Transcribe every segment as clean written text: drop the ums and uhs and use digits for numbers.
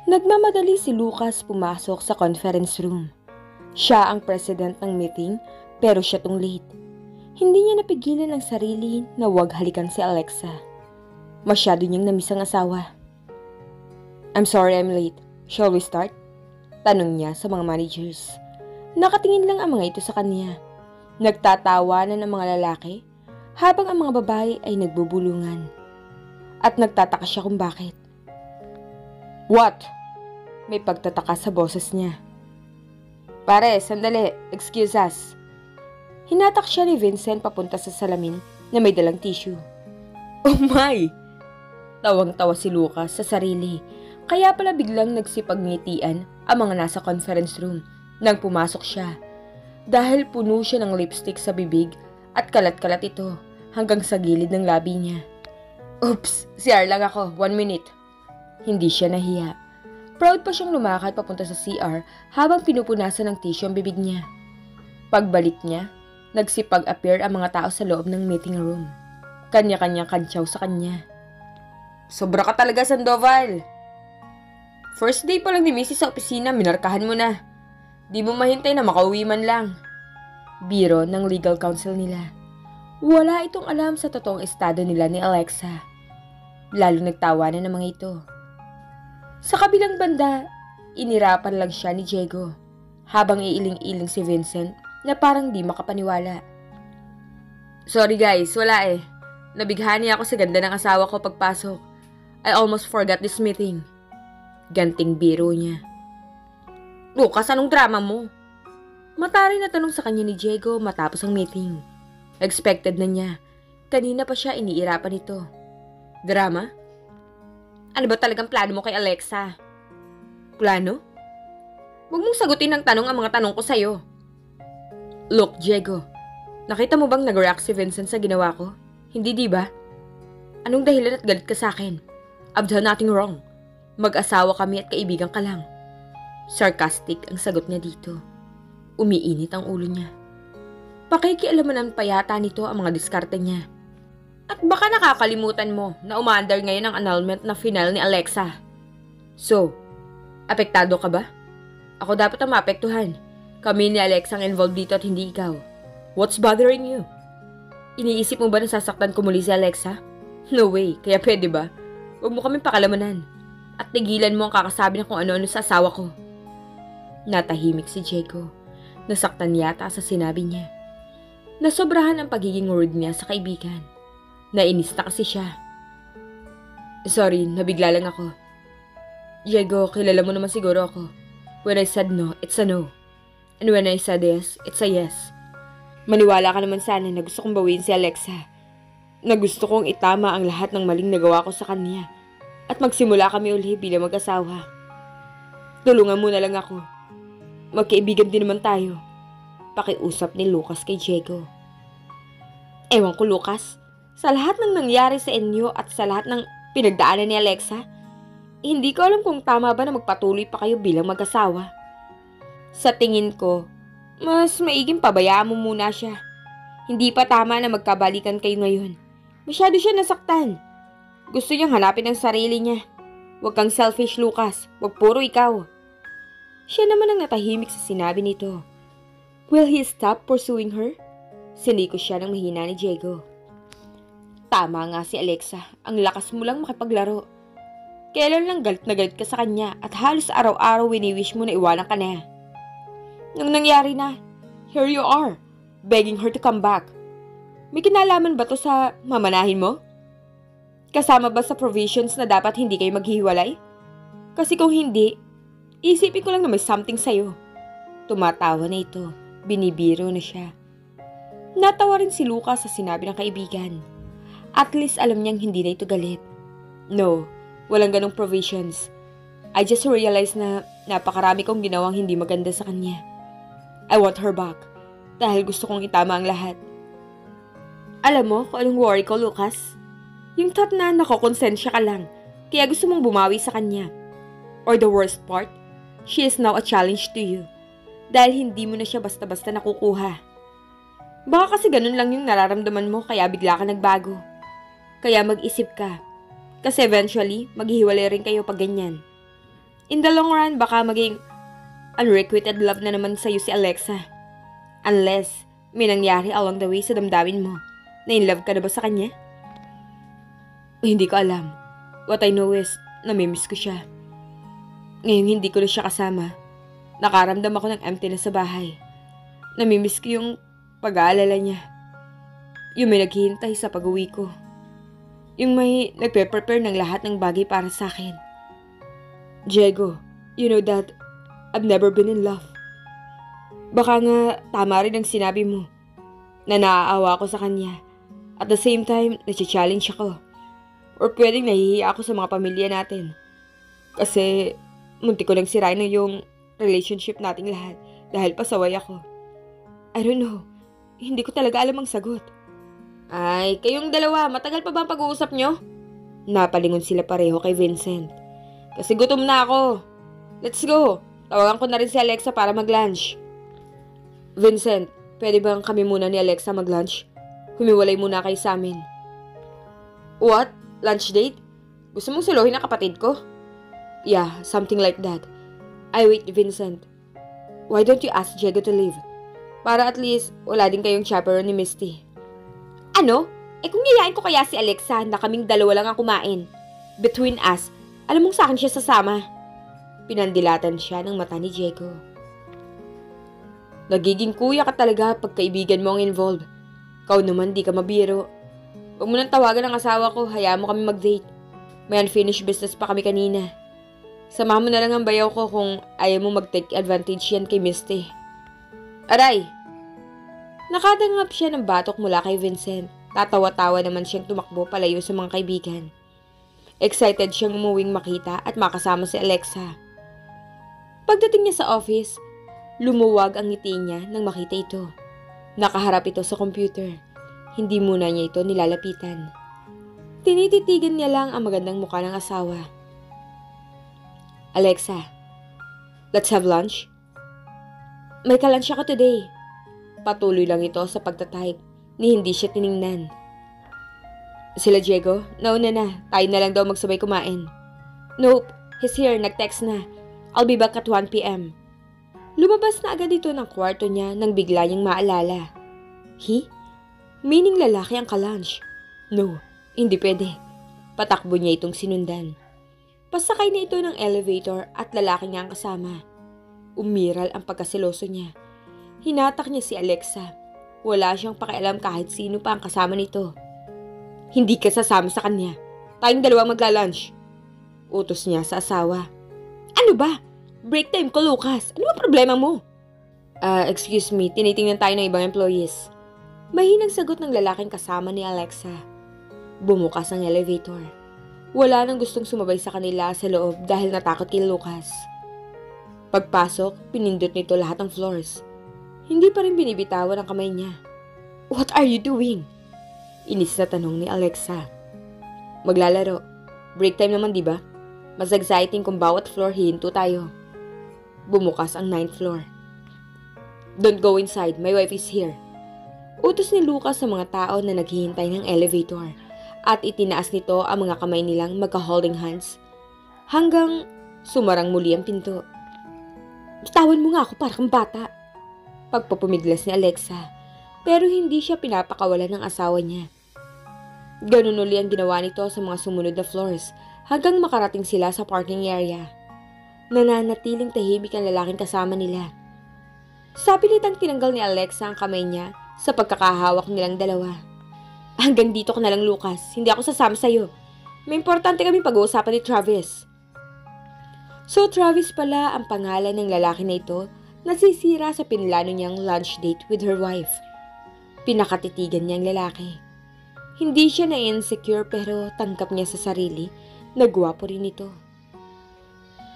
Nagmamadali si Lucas pumasok sa conference room. Siya ang president ng meeting pero siya tong late. Hindi niya napigilan ang sarili na huwag halikan si Alexa. Masyado niyang namiss ang asawa. "I'm sorry I'm late. Shall we start?" Tanong niya sa mga managers. Nakatingin lang ang mga ito sa kanya. Nagtatawanan ang mga lalaki habang ang mga babae ay nagbubulungan. At nagtataka siya kung bakit. "What?" May pagtataka sa boses niya. "Pare, sandali. Excuse us." Hinatak siya ni Vincent papunta sa salamin na may dalang tissue. "Oh my!" Tawang-tawa si Lucas sa sarili. Kaya pala biglang nagsipagngitian ang mga nasa conference room nang pumasok siya. Dahil puno siya ng lipstick sa bibig at kalat-kalat ito hanggang sa gilid ng labi niya. "Oops, CR lang ako. 1 minute." Hindi siya nahiya. Proud pa siyang lumakad papunta sa CR habang pinupunasan ng tissue ang bibig niya. Pagbalik niya, nagsipag-appear ang mga tao sa loob ng meeting room. Kanya-kanyang kantsaw sa kanya. "Sobra ka talaga, Sandoval. First day pa lang ni Mrs. sa opisina, minarkahan mo na. Di mo mahintay na makauwi man lang." Biro ng legal counsel nila. Wala itong alam sa totoong estado nila ni Alexa. Lalo nagtawanan ng mga ito. Sa kabilang banda, inirapan lang siya ni Diego, habang iiling-iling si Vincent na parang di makapaniwala. "Sorry guys, wala eh. Nabighani ako sa ganda ng asawa ko pagpasok. I almost forgot this meeting." Ganting biro niya. "Lucas, anong drama mo?" Mataray na tanong sa kanya ni Diego matapos ang meeting. Expected na niya. Kanina pa siya iniirapan ito. "Drama? Ano ba talagang plano mo kay Alexa?" "Plano? Huwag mong sagutin ng tanong ang mga tanong ko sa'yo." "Look, Diego, nakita mo bang nag-react si Vincent sa ginawa ko? Hindi, di ba? Anong dahilan at galit ka sa akin? I've done nothing wrong. Mag-asawa kami at kaibigan ka lang." Sarcastic ang sagot niya dito. Umiinit ang ulo niya. Pakikialamanan pa yata nito ang mga diskarte niya. At baka nakakalimutan mo na umaandar ngayon ang annulment na final ni Alexa. So, apektado ka ba? Ako dapat ang maapektuhan. Kami ni Alexa ang involved dito at hindi ikaw. What's bothering you? Iniisip mo ba na sasaktan ko muli si Alexa? No way, kaya pwede ba? Huwag mo kaming pakalamanan. At tigilan mo ang kakasabi na kung ano-ano sa asawa ko. Natahimik si Diego. Nasaktan yata sa sinabi niya. Nasobrahan ang pagiging rude niya sa kaibigan. Nainis na kasi siya. "Sorry, nabigla lang ako. Diego, kilala mo naman siguro ako. When I said no, it's a no. And when I said yes, it's a yes. Maniwala ka naman sana na gusto kong bawiin si Alexa. Na gusto kong itama ang lahat ng maling nagawa ko sa kanya. At magsimula kami uli bilang mag-asawa. Tulungan mo na lang ako. Magkaibigan din naman tayo." Pakiusap ni Lucas kay Diego. "Ewan ko, Lucas. Sa lahat ng nangyari sa inyo at sa lahat ng pinagdaanan ni Alexa, hindi ko alam kung tama ba na magpatuloy pa kayo bilang mag-asawa. Sa tingin ko, mas maiging pabayaan mo muna siya. Hindi pa tama na magkabalikan kayo ngayon. Masyado siya nasaktan. Gusto niyang hanapin ang sarili niya. Huwag kang selfish, Lucas. Huwag puro ikaw." Siya naman ang natahimik sa sinabi nito. Will he stop pursuing her? Sinikos siya ng mahina ni Diego. "Tama nga si Alexa. Ang lakas mo lang makipaglaro. Kailan lang galit na galit ka sa kanya at halos araw-araw wini-wish mo na iwanan ka na. Nung nangyari na, here you are, begging her to come back. May kinalaman ba to sa mamanahin mo? Kasama ba sa provisions na dapat hindi kayo maghihiwalay? Kasi kung hindi, isipin ko lang na may something sa'yo." Tumatawa na ito. Binibiro na siya. Natawa rin si Lucas sa sinabi ng kaibigan. At least alam niyang hindi na ito galit. "No, walang ganong provisions. I just realized na napakarami kong ginawang hindi maganda sa kanya. I want her back dahil gusto kong itama ang lahat." Alam mo kung anong worry ko, Lucas? Yung thought na nakokonsensya ka lang, kaya gusto mong bumawi sa kanya. Or the worst part, she is now a challenge to you. Dahil hindi mo na siya basta-basta nakukuha. Baka kasi ganun lang yung nararamdaman mo kaya bigla ka nagbago. Kaya mag-isip ka. Kasi eventually, maghihiwalay rin kayo pag ganyan. In the long run, baka maging unrequited love na naman sa'yo si Alexa. Unless may nangyari along the way sa damdamin mo. Na in love ka na ba sa kanya? Hindi ko alam. What I know is, namimiss ko siya. Ngayon hindi ko na siya kasama. Nakaramdam ako ng emptiness sa bahay. Namimiss ko yung pag-aalala niya. Yung may naghihintay sa pag-uwi ko. Yung may nagpe-prepare ng lahat ng bagay para sa akin. Diego, you know that I've never been in love. Baka nga tama rin ang sinabi mo na naaawa ako sa kanya. At the same time, nasi-challenge ako. Or pwedeng nahihiya ako sa mga pamilya natin. Kasi munti ko lang sirain na yung relationship nating lahat dahil pasaway ako. I don't know. Hindi ko talaga alam ang sagot. Ay, kayong dalawa, matagal pa ba ang pag-uusap nyo? Napalingon sila pareho kay Vincent. Kasi gutom na ako. Let's go. Tawagan ko na rin si Alexa para mag-lunch. Vincent, pwede bang kami muna ni Alexa mag-lunch? Humiwalay muna kayo sa amin. What? Lunch date? Gusto mong suluhin ang kapatid ko? Yeah, something like that. Ay, wait, Vincent. Why don't you ask Diego to leave? Para at least wala din kayong chaperone ni Misty. Ano? Kung yayain ko kaya si Alexa na kaming dalawa lang ang kumain. Between us, alam mong sa akin siya sasama. Pinandilatan siya ng mata ni Diego. Nagiging kuya ka talaga pag kaibigan mo ang involved. Kau naman di ka mabiro. Huwag mo nang tawagan ang asawa ko, hayaan mo kami mag-date. May unfinished business pa kami kanina. Samahan mo na lang ang bayaw ko kung ayaw mo mag-take advantage yan kay Misty. Aray! Nakadangap siya ng batok mula kay Vincent. Tatawa-tawa naman siyang tumakbo palayo sa mga kaibigan. Excited siyang umuwing makita at makasama si Alexa. Pagdating niya sa office, lumuwag ang ngiti niya nang makita ito. Nakaharap ito sa computer. Hindi muna niya ito nilalapitan. Tinititigan niya lang ang magandang mukha ng asawa. Alexa, let's have lunch? May ka-lunch ako today. Patuloy lang ito sa pagtatype ni hindi siya tiningnan. Sila Diego, nauna na. Tayo na lang daw magsabay kumain. Nope, he's here, nag-text na. I'll be back at 1 p.m. Lumabas na agad ito ng kwarto niya nang bigla niyang maalala. He? Meaning lalaki ang ka-lunch. No, hindi pwede. Patakbo niya itong sinundan. Pasakay na ito ng elevator at lalaki niya ang kasama. Umiral ang pagkaseloso niya. Hinatak niya si Alexa. Wala siyang pakialam kahit sino pa ang kasama nito. Hindi ka sasama sa kanya. Tayong dalawa magla-lunch. Utos niya sa asawa. Ano ba? Break time ko, Lucas. Ano ba problema mo? Excuse me, tinitingnan tayo ng ibang employees. Mahinang sagot ng lalaking kasama ni Alexa. Bumukas ang elevator. Wala nang gustong sumabay sa kanila sa loob dahil natakot kay Lucas. Pagpasok, pinindot nito lahat ng floors. Hindi pa rin binibitawan ang kamay niya. What are you doing? Inis na tanong ni Alexa. Maglalaro. Break time naman, di ba? Mas exciting kung bawat floor hihinto tayo. Bumukas ang 9th floor. Don't go inside, my wife is here. Utos ni Lucas sa mga tao na naghihintay ng elevator at itinaas nito ang mga kamay nilang magka-holding hands hanggang sumarang muli ang pinto. Bitawan mo nga ako para kang bata. Pagpapumiglas ni Alexa pero hindi siya pinapakawalan ng asawa niya. Ganun uli ang ginawa nito sa mga sumunod na floors hanggang makarating sila sa parking area. Nananatiling tahimik ang lalaking kasama nila. Sapilitang tinanggal ni Alexa ang kamay niya sa pagkakahawak nilang dalawa. Hanggang dito ka na lang, Lucas. Hindi ako sasama sa'yo. May importante kami pag-uusapan ni Travis. So Travis pala ang pangalan ng lalaki na ito na sisira sa pinlano niyang lunch date with her wife. Pinakatitigan niya ang lalaki. Hindi siya na-insecure pero tanggap niya sa sarili na gwapo rin ito.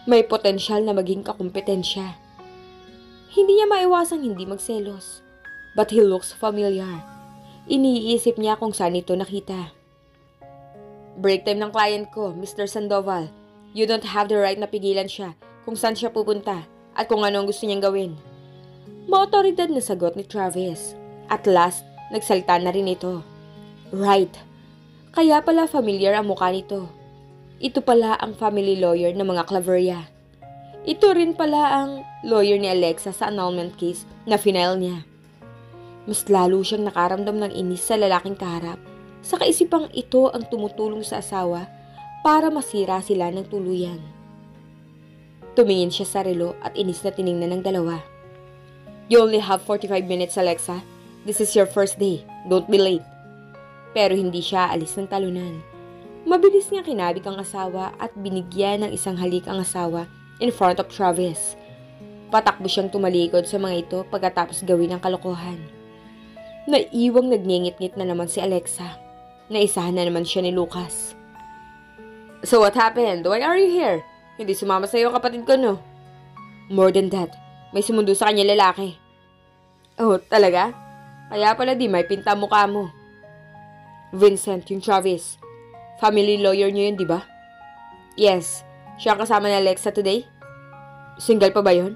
May potensyal na maging kakumpetensya. Hindi niya maiwasang hindi magselos. But he looks familiar. Iniisip niya kung saan ito nakita. Break time ng client ko, Mr. Sandoval. You don't have the right na pigilan siya kung saan siya pupunta at kung ano ang gusto niyang gawin. Maotoridad na sagot ni Travis. At last, nagsalita na rin ito. Right. Kaya pala familiar ang mukha nito. Ito pala ang family lawyer ng mga Claveria. Ito rin pala ang lawyer ni Alexa sa annulment case na final niya. Mas lalo siyang nakaramdam ng inis sa lalaking kaharap sa kaisipang ito ang tumutulong sa asawa para masira sila ng tuluyan. Tumingin siya sa relo at inis na tiningnan ng dalawa. You only have 45 minutes, Alexa. This is your first day. Don't be late. Pero hindi siya alis ng talunan. Mabilis niya kinabig ang asawa at binigyan ng isang halik ang asawa in front of Travis. Patakbo siyang tumalikod sa mga ito pagkatapos gawin ang kalokohan. Naiwang nagngingit-ngit na naman si Alexa. Naisahan na naman siya ni Lucas. So what happened? Why are you here? Hindi sumama sa iyo ang kapatid ko, no? More than that, may sumundo sa kanya lalaki. Oh, talaga? Kaya pala di may pinta mukha mo. Vincent, yung Travis. Family lawyer niyo yun, di ba? Yes. Siya ang kasama ni Alexa today? Single pa ba yun?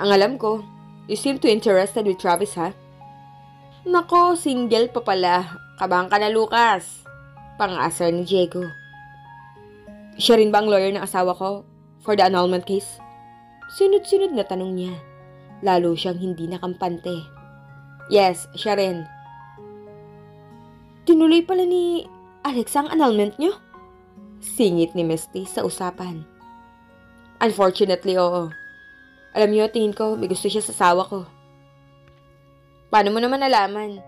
Ang alam ko, you seem too interested with Travis, ha? Nako, single pa pala. Kabang ka na, Lucas. Pang-asar ni Diego. Siya rin ba ang lawyer ng asawa ko for the annulment case? Sunod-sunod na tanong niya. Lalo siyang hindi nakampante. Yes, siya rin. Tinuloy pala ni Alexa ang annulment niyo? Singit ni Misty sa usapan. Unfortunately, oo. Alam niyo, tingin ko may gusto siya sa asawa ko. Paano mo naman nalaman?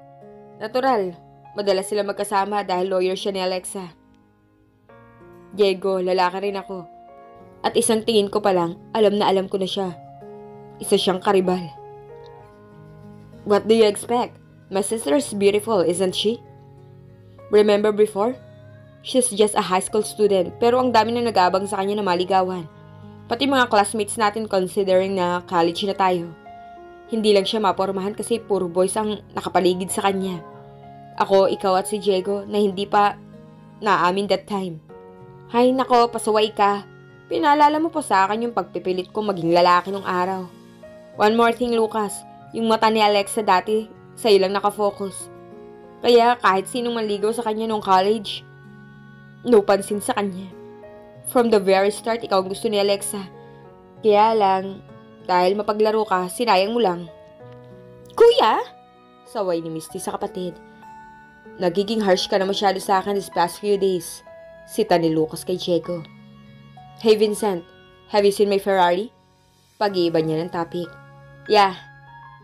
Natural, madalas sila magkasama dahil lawyer siya ni Alexa. Diego, lalaki rin ako. At isang tingin ko pa lang, alam na alam ko na siya. Isa siyang karibal. What do you expect? My sister's beautiful, isn't she? Remember before? She's just a high school student, pero ang dami na nag-abang sa kanya na maligawan. Pati mga classmates natin considering na college na tayo. Hindi lang siya mapormahan kasi puro boys ang nakapaligid sa kanya. Ako, ikaw at si Diego na hindi pa naamin that time. Hay nako, pasaway ka. Pinaalala mo pa sa akin yung pagpipilit ko maging lalaki nung araw. One more thing, Lucas. Yung mata ni Alexa dati, sa'yo lang nakafocus. Kaya kahit sinong manligaw sa kanya nung college, no pansin sa kanya. From the very start, ikaw ang gusto ni Alexa. Kaya lang, dahil mapaglaro ka, sinayang mo lang. Kuya? Saway ni Misty sa kapatid. Nagiging harsh ka na masyado sa akin this past few days. Sita ni Lucas kay Diego. Hey Vincent, have you seen my Ferrari? Pag-iiba niya ng topic. Yeah,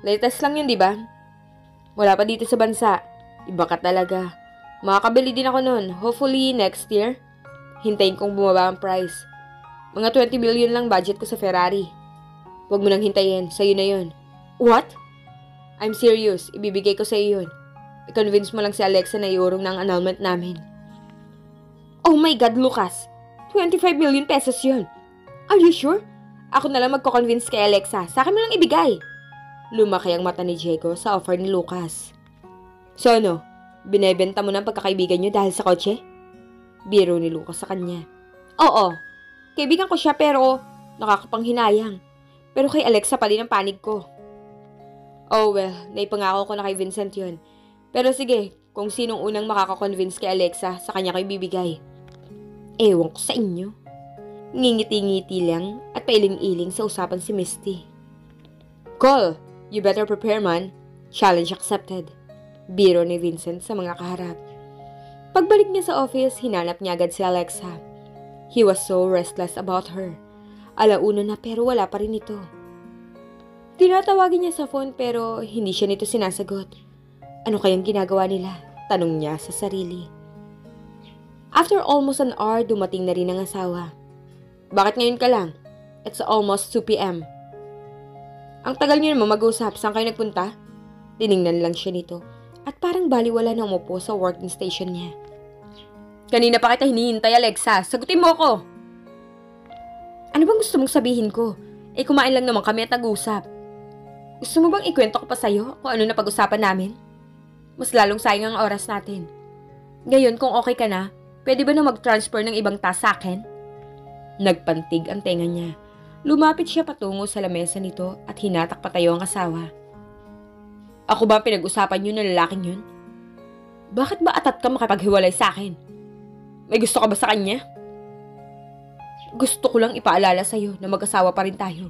latest lang yun, di ba? Wala pa dito sa bansa. Iba ka talaga. Makakabili din ako nun. Hopefully next year. Hintayin kong bumaba ang price. Mga 20 million lang budget ko sa Ferrari. Huwag mo nang hintayin. Sa'yo na yun. What? I'm serious. Ibibigay ko sa'yo yun. I-convince mo lang si Alexa na iurong ng annulment namin. Oh my God, Lucas. 25 million pesos yun. Are you sure? Ako na lang magko-convince kay Alexa. Sa akin mo lang ibigay. Lumaki ang mata ni Diego sa offer ni Lucas. So ano? Binebenta mo ng pagkakaibigan niyo dahil sa kotse? Biro ni Lucas sa kanya. Oo. Kaibigan ko siya pero nakakapanghinayang. Pero kay Alexa pa din ang panig ko. Oh well, naipangako ko na kay Vincent yun. Pero sige, kung sinong unang makakakonvince kay Alexa, sa kanya ko ibibigay. Ewan ko sa inyo. Ngingiti-ngiti lang at pailing-iling sa usapan si Misty. Call! You better prepare man. Challenge accepted. Biro ni Vincent sa mga kaharap. Pagbalik niya sa office, hinanap niya agad si Alexa. He was so restless about her. Alauna na pero wala pa rin ito. Tinatawagin niya sa phone pero hindi siya nito sinasagot. Ano kayang ginagawa nila? Tanong niya sa sarili. After almost an hour, dumating na rin ang asawa. Bakit ngayon ka lang? It's almost 2 p.m. Ang tagal niyo naman mag-usap. Saan kayo nagpunta? Tiningnan lang siya nito at parang baliwala na umupo sa working station niya. Kanina pa kita hinihintay, Alexa. Sagutin mo ako! Ano bang gusto mong sabihin ko? Eh kumain lang naman kami at nag-usap. Gusto mo bang ikwento ko pa sa'yo kung ano na pag-usapan namin? Mas lalong sayang ang oras natin. Ngayon kung okay ka na, pwede ba na mag-transfer ng ibang task sa akin? Nagpantig ang tenga niya. Lumapit siya patungo sa lamesa nito at hinatak patayo ang asawa. Ako ba pinag-usapan niyo ng lalaking yun? Bakit ba atat ka makipaghiwalay sa akin? May gusto ka ba sa kanya? Gusto ko lang ipaalala sa'yo na mag-asawa pa rin tayo.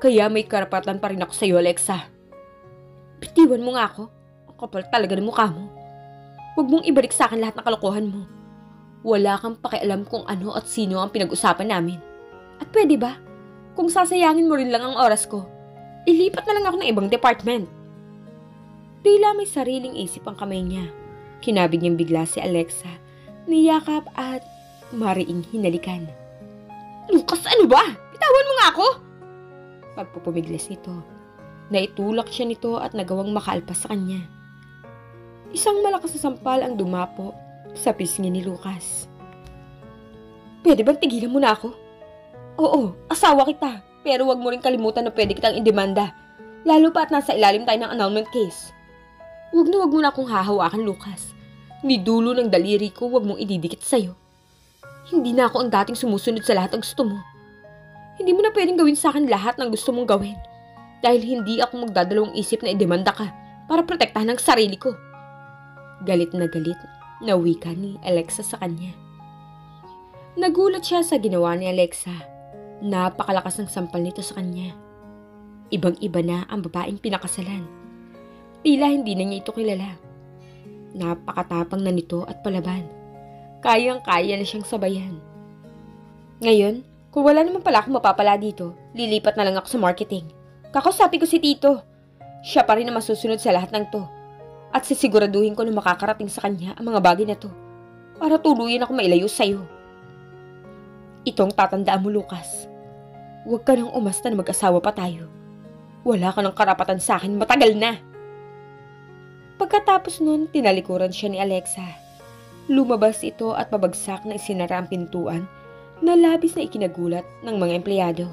Kaya may karapatan pa rin ako sa'yo, Alexa. Bitiwan mo nga ako. Ang kapal talaga ng mukha mo. Huwag mong ibalik sa akin lahat ng kalokohan mo. Wala kang pakialam kung ano at sino ang pinag-usapan namin. At pwede ba? Kung sasayangin mo rin lang ang oras ko, ilipat na lang ako ng ibang department. Tila may sariling isip ang kamay niya. Kinabig niyang bigla si Alexa, niyakap at mariing hinalikan. Lucas, ano ba? Bitawan mo nga ako! Pagpupumiglas nito, naitulak siya nito at nagawang makaalpas sa kanya. Isang malakas na sampal ang dumapo sa pisngi ni Lucas. Pwede bang tigilan mo na ako? Oo, asawa kita. Pero wag mo rin kalimutan na pwede kitang indemanda. Lalo pa at nasa ilalim tayo ng annulment case. Wag mo na akong hahawakan, Lucas. Ni dulo ng daliri ko, wag mong ididikit sa'yo. Hindi na ako ang dating sumusunod sa lahat ng gusto mo. Hindi mo na pwedeng gawin sa akin lahat ng gusto mong gawin. Dahil hindi ako magdadalawang isip na idemanda ka para protektahan ang sarili ko. Galit na wika ni Alexa sa kanya. Nagulat siya sa ginawa ni Alexa. Napakalakas ng sampal nito sa kanya. Ibang-iba na ang babaeng pinakasalan. Tila hindi na niya ito kilala. Napakatapang na nito at palaban. Kayang-kaya na siyang sabayan. Ngayon, kung wala naman pala akong mapapala dito, lilipat na lang ako sa marketing. Kakausapin ko si Tito. Siya pa rin na masusunod sa lahat ng to. At sisiguraduhin ko na makakarating sa kanya ang mga bagay na to para tuluyan ako mailayo sa'yo. Itong tatandaan mo, Lucas. Huwag ka nang umasta na mag-asawa pa tayo. Wala ka ng karapatan sa akin, matagal na. Pagkatapos nun, tinalikuran siya ni Alexa. Lumabas ito at pabagsak na isinara ang pintuan na labis na ikinagulat ng mga empleyado.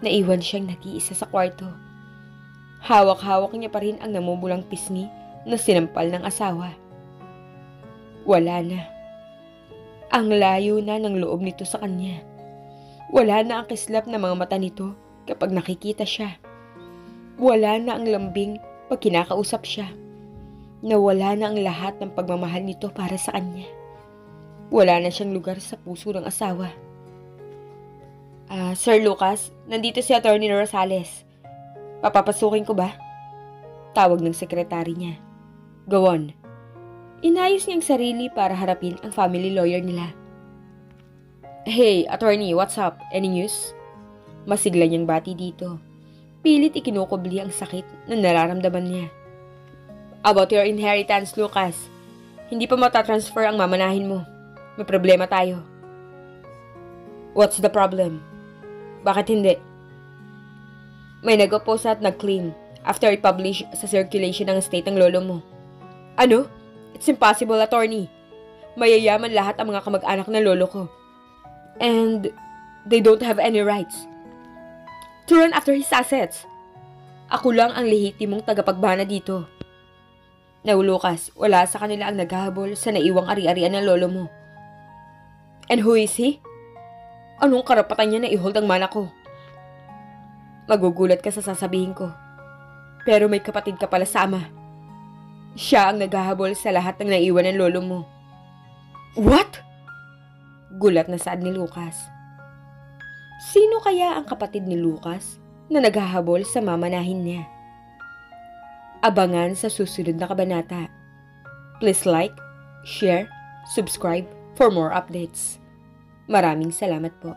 Naiwan siyang nag-iisa sa kwarto. Hawak-hawak niya pa rin ang namumulang pisngi na sinampal ng asawa. Wala na. Ang layo na ng loob nito sa kanya. Wala na ang kislap ng mga mata nito kapag nakikita siya. Wala na ang lambing pag kinakausap siya. Nawala na ang lahat ng pagmamahal nito para sa kanya. Wala na siyang lugar sa puso ng asawa. Sir Lucas, nandito si Attorney Rosales. Papapasukin ko ba? Tawag ng sekretary niya. Go on. Inayos niyang sarili para harapin ang family lawyer nila. Hey, attorney, what's up? Any news? Masigla niyang bati dito. Pilit ikinukubli ang sakit na nararamdaman niya. About your inheritance, Lucas. Hindi pa matatransfer ang mamanahin mo. May problema tayo. What's the problem? Bakit hindi? May nag-oppose at nag-claim after i-publish sa circulation ng estate ng lolo mo. Ano? It's impossible, attorney. Mayayaman lahat ang mga kamag-anak ng lolo ko. And they don't have any rights to run after his assets. Ako lang ang lehitimong tagapagbana dito. Now, Lucas, wala sa kanila ang naghahabol sa naiwang ari-arian ng lolo mo. And who is he? Anong karapatan niya na i-hold ang mana ko? Magugulat ka sa sasabihin ko. Pero may kapatid ka pala sa ama. Siya ang naghahabol sa lahat ng naiwan ng lolo mo. What? Gulat na saad ni Lucas. Sino kaya ang kapatid ni Lucas na naghahabol sa mamanahin niya? Abangan sa susunod na kabanata. Please like, share, subscribe for more updates. Maraming salamat po.